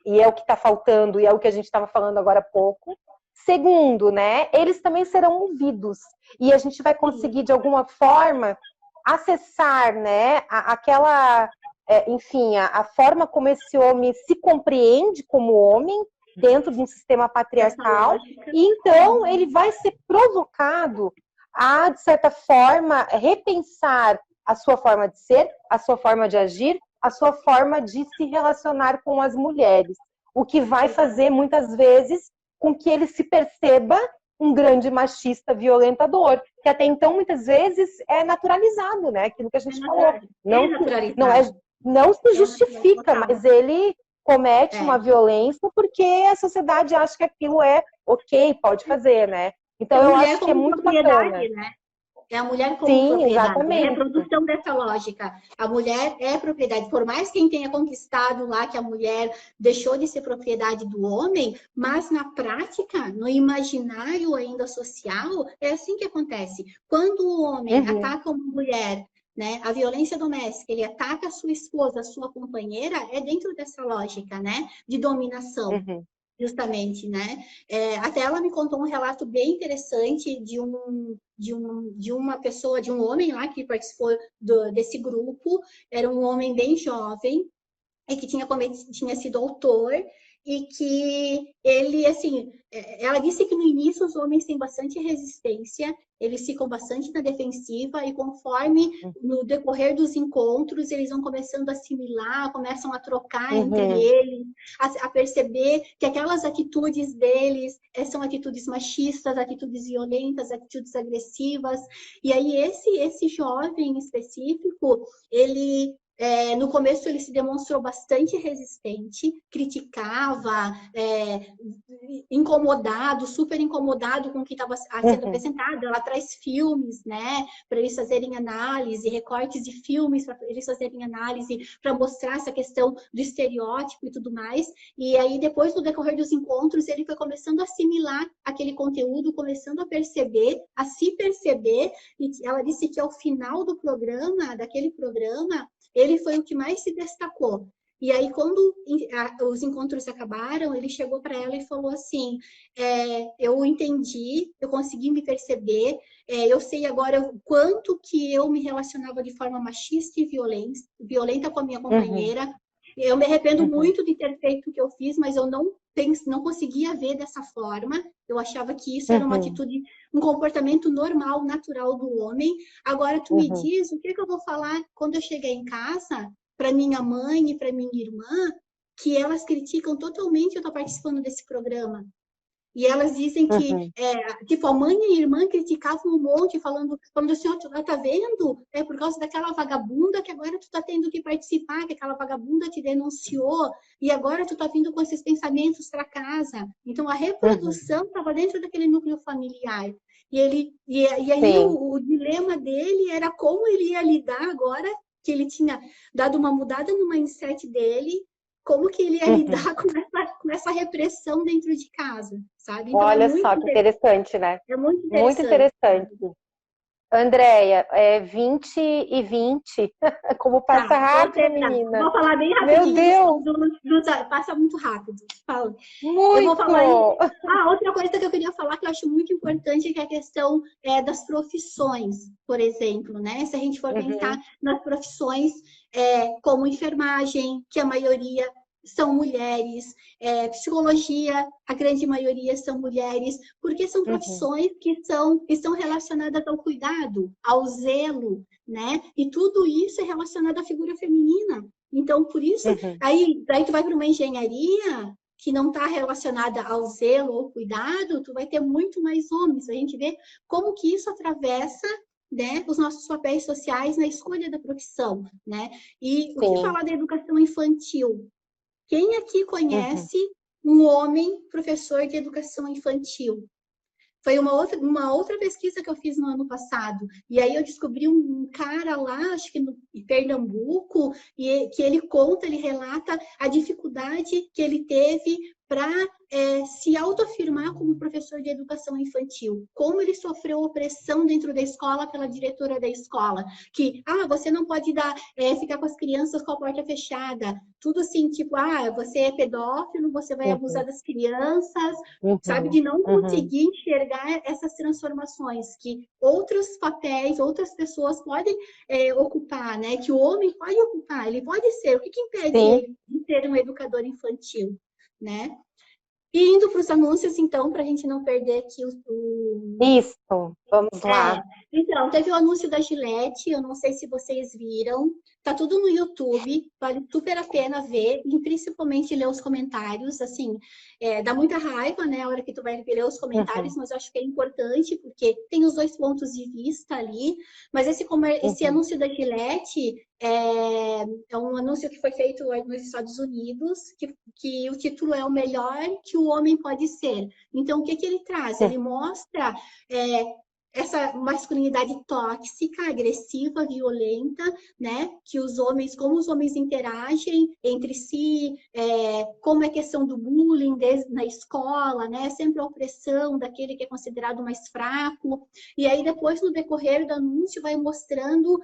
e é o que está faltando, e é o que a gente estava falando agora há pouco. Segundo, né? Eles também serão ouvidos, e a gente vai Sim, conseguir, de alguma forma, acessar, né? Aquela, enfim, a forma como esse homem se compreende como homem dentro de um sistema essa patriarcal, lógica. e então ele vai ser provocado a, de certa forma, repensar a sua forma de ser, a sua forma de agir, a sua forma de se relacionar com as mulheres. O que vai Exato. fazer, muitas vezes, com que ele se perceba um grande machista violentador, que até então, muitas vezes, é naturalizado, né? Aquilo que a gente falou. É Não, naturalizado. não se É naturalizado justifica, total. mas ele comete uma É. violência porque a sociedade acha que aquilo é ok, pode fazer, né? É Então a eu mulher acho que é como muito bacana. propriedade, né? É a mulher como Sim, propriedade, é a exatamente. reprodução dessa lógica. A mulher é propriedade. Por mais quem tenha conquistado lá que a mulher deixou de ser propriedade do homem, mas na prática, no imaginário ainda social, é assim que acontece. Quando o homem Uhum, ataca uma mulher, né, a violência doméstica, ele ataca a sua esposa, a sua companheira, é dentro dessa lógica, né, de dominação. uhum, Justamente, né? Até ela me contou um relato bem interessante de uma pessoa, de um homem lá que participou desse grupo. Era um homem bem jovem e que tinha sido autor e que ele, assim, ela disse que no início os homens têm bastante resistência, eles ficam bastante na defensiva e conforme no decorrer dos encontros eles vão começando a assimilar, começam a trocar entre uhum, eles, a perceber que aquelas atitudes deles são atitudes machistas, atitudes violentas, atitudes agressivas. E aí esse jovem específico, ele No começo ele se demonstrou bastante resistente, criticava, incomodado, super incomodado com o que estava sendo apresentado. Ela traz filmes, né, para eles fazerem análise, recortes de filmes para eles fazerem análise, para mostrar essa questão do estereótipo e tudo mais. E aí, depois, no decorrer dos encontros, ele foi começando a assimilar aquele conteúdo, começando a perceber, a se perceber. E ela disse que ao final do programa, daquele programa, ele foi o que mais se destacou. E aí, quando os encontros acabaram, ele chegou para ela e falou assim, eu entendi, eu consegui me perceber, eu sei agora o quanto que eu me relacionava de forma machista e violenta com a minha companheira. Eu me arrependo muito de ter feito o que eu fiz, mas eu não conseguia ver dessa forma. Eu achava que isso era uma atitude, um comportamento normal, natural do homem. Agora, tu me diz, o que eu vou falar quando eu chegar em casa para minha mãe e para minha irmã, que elas criticam totalmente eu estou participando desse programa? E elas dizem que, tipo, a mãe e a irmã criticavam um monte, falando assim, ó, tá vendo? É por causa daquela vagabunda que agora tu tá tendo que participar, que aquela vagabunda te denunciou, e agora tu tá vindo com esses pensamentos para casa. Então, a reprodução estava dentro daquele núcleo familiar. E aí o dilema dele era como ele ia lidar agora, que ele tinha dado uma mudada no mindset dele, como que ele ia lidar com essa repressão dentro de casa, sabe? Então, olha só que interessante, né? É muito interessante. Muito interessante. Andréia, 20 e 20, como passa rápido, menina. Vou falar bem rapidinho. Meu Deus! Passa muito rápido. Fala. Muito! Eu vou falar outra coisa que eu queria falar que eu acho muito importante é que é a questão das profissões, por exemplo, né? Se a gente for pensar nas profissões como enfermagem, que a maioria são mulheres, psicologia, a grande maioria são mulheres, porque são profissões que estão relacionadas ao cuidado, ao zelo, né? E tudo isso é relacionado à figura feminina. Então, por isso, aí tu vai para uma engenharia que não está relacionada ao zelo ou cuidado, tu vai ter muito mais homens. A gente vê como que isso atravessa, né, os nossos papéis sociais na escolha da profissão, né? E o que falar da educação infantil? Quem aqui conhece um homem professor de educação infantil? Foi uma outra pesquisa que eu fiz no ano passado. E aí eu descobri um cara lá, acho que em Pernambuco, e que ele relata a dificuldade que ele teve para se autoafirmar como professor de educação infantil. Como ele sofreu opressão dentro da escola pela diretora da escola. Que, você não pode ficar com as crianças com a porta fechada. Tudo assim, tipo, você é pedófilo, você vai abusar das crianças, sabe? De não conseguir enxergar essas transformações que outros papéis, outras pessoas podem ocupar, né? Que o homem pode ocupar, ele pode ser. O que impede ele de ser um educador infantil, né? E indo para os anúncios, então, para a gente não perder aqui Isso, vamos lá. Então, teve o anúncio da Gillette, eu não sei se vocês viram. Tá tudo no YouTube, vale super a pena ver, e principalmente ler os comentários, assim, dá muita raiva, né, a hora que tu vai ler os comentários, mas eu acho que é importante, porque tem os dois pontos de vista ali, mas esse anúncio da Gillette é um anúncio que foi feito nos Estados Unidos, que o título é o melhor que o homem pode ser. Então, o que ele traz? Ele mostra essa masculinidade tóxica, agressiva, violenta, né? Como os homens interagem entre si, como é a questão do bullying na escola, né? Sempre a opressão daquele que é considerado mais fraco. E aí, depois, no decorrer do anúncio, vai mostrando,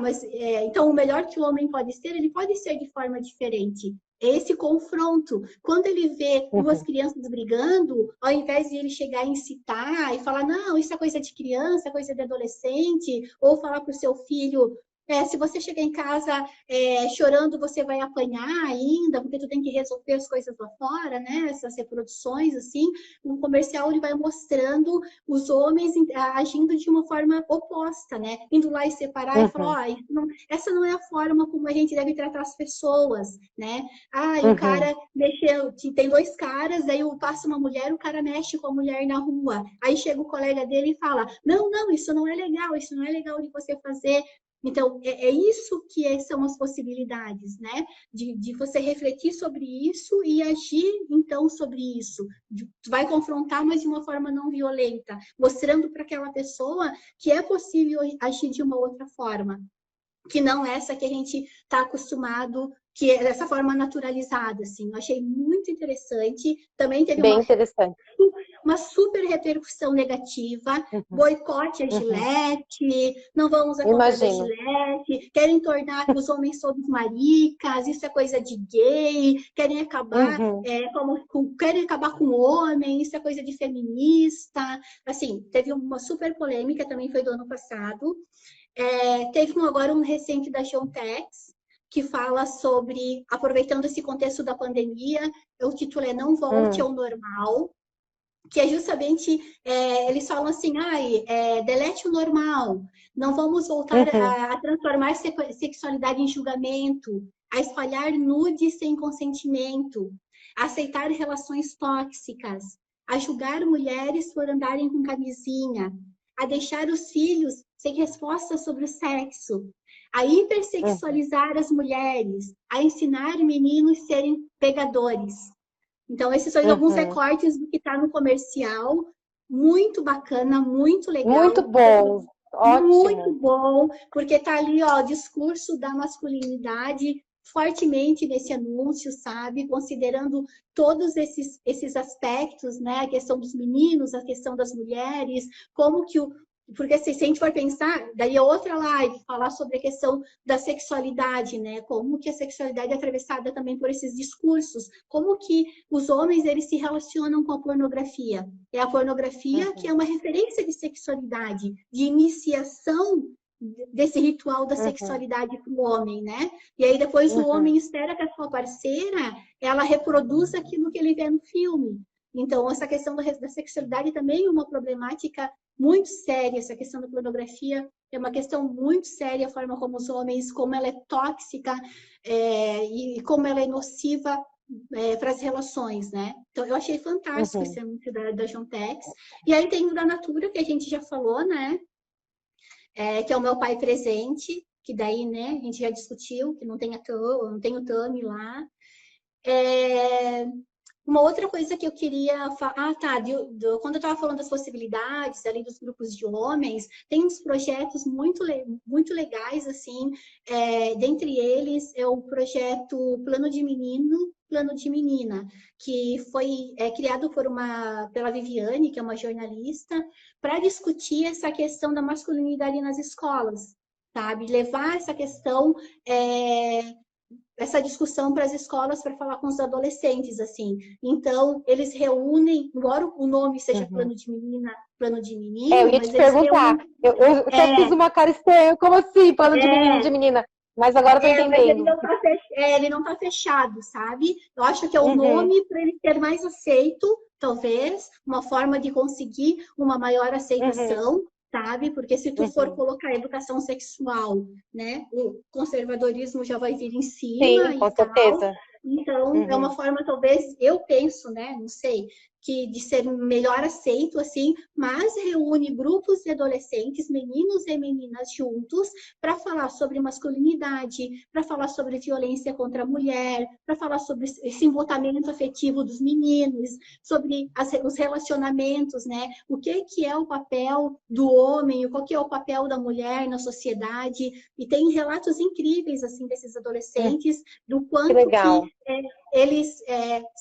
mas então o melhor que o homem pode ser, ele pode ser de forma diferente. Esse confronto, quando ele vê duas crianças brigando, ao invés de ele chegar a incitar e falar, não, isso é coisa de criança, é coisa de adolescente, ou falar para o seu filho, se você chegar em casa chorando, você vai apanhar ainda, porque tu tem que resolver as coisas lá fora, né? Essas reproduções, assim. No comercial, ele vai mostrando os homens agindo de uma forma oposta, né? Indo lá e separar e falar, essa não é a forma como a gente deve tratar as pessoas, né? E o cara mexeu, tem dois caras, aí passa uma mulher, o cara mexe com a mulher na rua. Aí chega o colega dele e fala, não, isso não é legal de você fazer. Então, é isso que são as possibilidades, né? De você refletir sobre isso e agir, então, sobre isso. Tu vai confrontar, mas de uma forma não violenta, mostrando para aquela pessoa que é possível agir de uma outra forma, que não essa que a gente está acostumado, que é dessa forma naturalizada, assim. Eu achei muito interessante. Também teve Bem interessante. uma super repercussão negativa, boicote a Gillette, não vão usar compra da Imagino. Gillette, querem tornar os homens todos maricas, isso é coisa de gay, querem acabar, querem acabar com o homem, isso é coisa de feminista. Assim, teve uma super polêmica, também foi do ano passado. Teve agora um recente da Jontex, que fala sobre, aproveitando esse contexto da pandemia, o título é Não Volte ao Normal, que é justamente, eles falam assim, delete o normal, não vamos voltar a transformar sexualidade em julgamento, a espalhar nudes sem consentimento, a aceitar relações tóxicas, a julgar mulheres por andarem com camisinha, a deixar os filhos sem resposta sobre o sexo, a hipersexualizar as mulheres, a ensinar meninos a serem pegadores. Então, esses são alguns recortes do que está no comercial. Muito bacana, muito legal. Muito bom, ótimo. Muito bom, porque está ali, ó, o discurso da masculinidade fortemente nesse anúncio, sabe? Considerando todos esses aspectos, né? A questão dos meninos, a questão das mulheres, como que porque se a gente for pensar, daí é outra live, falar sobre a questão da sexualidade, né? Como que a sexualidade é atravessada também por esses discursos, como que os homens, eles se relacionam com a pornografia. É a pornografia que é uma referência de sexualidade, de iniciação desse ritual da sexualidade para o homem, né? E aí depois o homem espera que a sua parceira, ela reproduza aquilo que ele vê no filme. Então, essa questão da sexualidade também é uma problemática muito séria. Essa questão da pornografia é uma questão muito séria, a forma como os homens, como ela é tóxica e como ela é nociva para as relações, né? Então, eu achei fantástico esse anúncio da Jontex. E aí tem o da Natura, que a gente já falou, né? Que é o Meu Pai Presente, que daí, né, a gente já discutiu, que não tem o Tami lá. Uma outra coisa que eu queria falar, quando eu estava falando das possibilidades, além dos grupos de homens, tem uns projetos muito legais, assim, dentre eles é o projeto Plano de Menino, Plano de Menina, que foi criado pela Viviane, que é uma jornalista, para discutir essa questão da masculinidade nas escolas, sabe? Levar essa questão essa discussão para as escolas para falar com os adolescentes, assim. Então, eles reúnem, embora o nome seja plano de menina, plano de menino, eu ia te perguntar. Eu até fiz uma cara estranha, como assim, plano de menino, de menina? Mas agora eu tô entendendo. Ele não tá fechado, sabe? Eu acho que é o nome para ele ser mais aceito, talvez, uma forma de conseguir uma maior aceitação, sabe? Porque se tu for colocar educação sexual, né, o conservadorismo já vai vir em cima. Sim, com certeza. Então, é uma forma, talvez, eu penso, né, não sei, que de ser melhor aceito, assim, mas reúne grupos de adolescentes, meninos e meninas juntos, para falar sobre masculinidade, para falar sobre violência contra a mulher, para falar sobre esse envolvimento afetivo dos meninos, sobre os relacionamentos, né? O que é o papel do homem, qual que é o papel da mulher na sociedade, e tem relatos incríveis, assim, desses adolescentes, do quanto que eles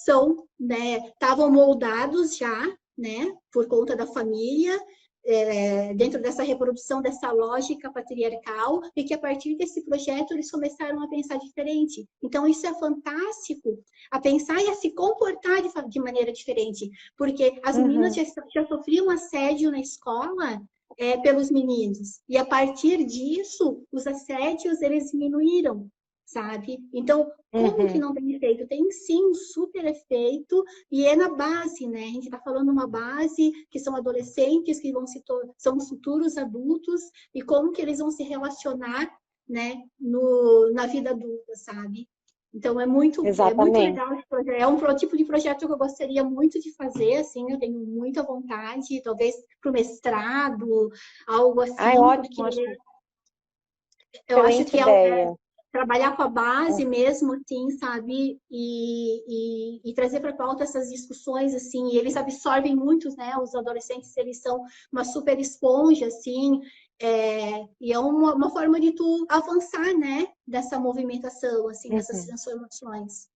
são, né, estavam moldados já, né, por conta da família, dentro dessa reprodução dessa lógica patriarcal, e que a partir desse projeto eles começaram a pensar diferente. Então isso é fantástico, a pensar e a se comportar de maneira diferente, porque as meninas já sofriam assédio na escola pelos meninos, e a partir disso os assédios eles diminuíram, sabe? Então, como que não tem efeito? Tem sim um super efeito, e é na base, né? A gente está falando uma base que são adolescentes, que são os futuros adultos, e como que eles vão se relacionar, né, na vida adulta, sabe? Então, é muito legal esse projeto. É um tipo de projeto que eu gostaria muito de fazer, assim, eu tenho muita vontade, talvez para o mestrado, algo assim. Ótimo, eu acho excelente que ideia. trabalhar com a base mesmo, assim, sabe? E trazer para a pauta essas discussões, assim, e eles absorvem muitos, né? Os adolescentes, eles são uma super esponja, assim, e é uma forma de tu avançar, né? Dessa movimentação, assim, dessas Uhum, transformações.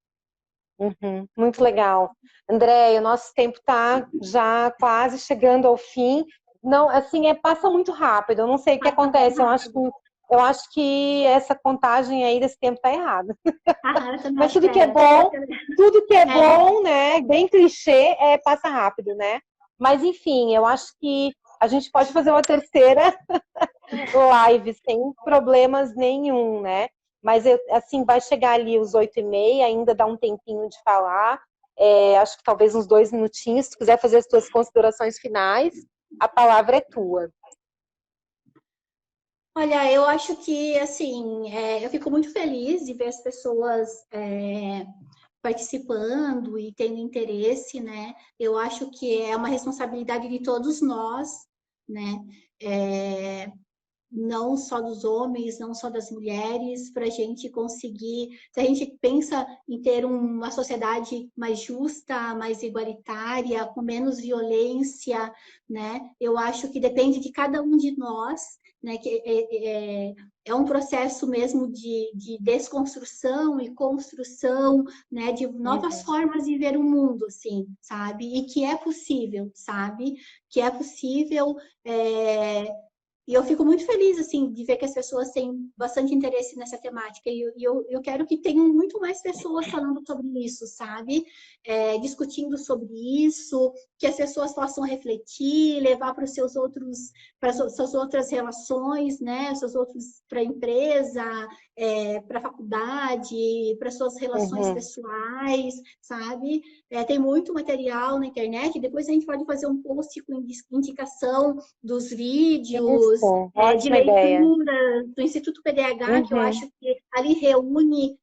uhum, muito legal. André, o nosso tempo está já quase chegando ao fim. Não, assim, passa muito rápido. Eu não sei o que Passa bem acontece. rápido. Eu acho que essa contagem aí desse tempo está errada. Eu também Mas acho que é. tudo que é É, bom, né? Bem clichê, passa rápido, né? Mas enfim, eu acho que a gente pode fazer uma terceira live sem problemas nenhum, né? Mas assim, vai chegar ali os 8h30, ainda dá um tempinho de falar. Acho que talvez uns 2 minutinhos. Se tu quiser fazer as tuas considerações finais, a palavra é tua. olha, eu acho que, assim, eu fico muito feliz de ver as pessoas participando e tendo interesse, né? Eu acho que é uma responsabilidade de todos nós, né? É, não só dos homens, não só das mulheres, para a gente conseguir. Se a gente pensa em ter uma sociedade mais justa, mais igualitária, com menos violência, né? Eu acho que depende de cada um de nós, né? Que é um processo mesmo de desconstrução e construção, né? De novas Uhum. formas de ver o mundo, assim, sabe? E que é possível, sabe? Que é possível. E eu fico muito feliz, assim, de ver que as pessoas têm bastante interesse nessa temática. E eu quero que tenham muito mais pessoas falando sobre isso, sabe? Discutindo sobre isso, que as pessoas possam refletir, levar para os seus outros, para as suas outras relações, né? Seus outros para a empresa, para a faculdade, para suas relações Uhum. pessoais, sabe? Tem muito material na internet. Depois a gente pode fazer um post com indicação dos vídeos, Isso, de ótima ideia. leitura do Instituto PDH, que eu Uhum. acho que ali reúne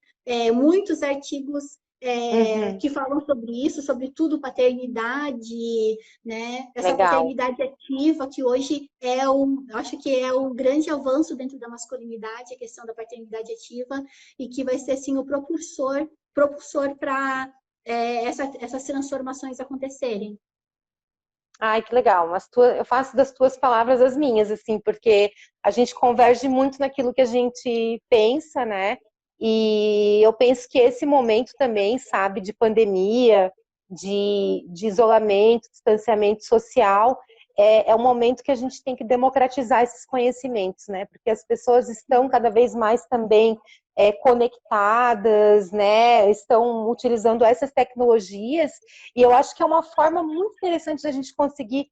muitos artigos Uhum. que falam sobre isso, sobretudo paternidade, né? Essa Legal. paternidade ativa, que hoje acho que é o grande avanço dentro da masculinidade, a questão da paternidade ativa, e que vai ser assim o propulsor para essas transformações acontecerem. Ai, que legal. Eu faço das tuas palavras as minhas, assim, porque a gente converge muito naquilo que a gente pensa, né? E eu penso que esse momento também, sabe, de pandemia, de isolamento, distanciamento social, é um momento que a gente tem que democratizar esses conhecimentos, né? Porque as pessoas estão cada vez mais também conectadas, né? Estão utilizando essas tecnologias e eu acho que é uma forma muito interessante da gente conseguir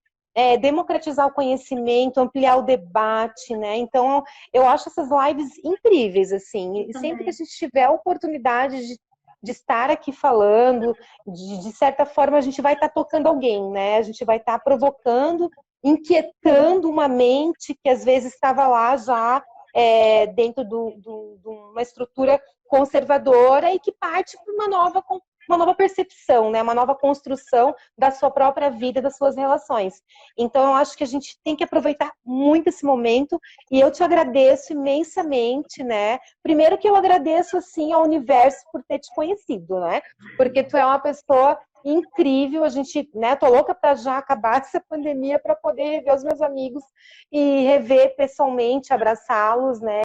democratizar o conhecimento, ampliar o debate, né? Então, eu acho essas lives incríveis, assim. Eu E sempre que a também. gente tiver a oportunidade de estar aqui falando, de certa forma, a gente vai estar tocando alguém, né? A gente vai estar provocando, inquietando uma mente que às vezes estava lá já dentro de uma estrutura conservadora e que parte para uma nova percepção, né? Uma nova construção da sua própria vida, das suas relações. Então, eu acho que a gente tem que aproveitar muito esse momento e eu te agradeço imensamente, né? Primeiro que eu agradeço, assim, ao universo por ter te conhecido, né? Porque tu é uma pessoa incrível, a gente, né, tô louca para já acabar essa pandemia para poder rever os meus amigos e rever pessoalmente, abraçá-los, né?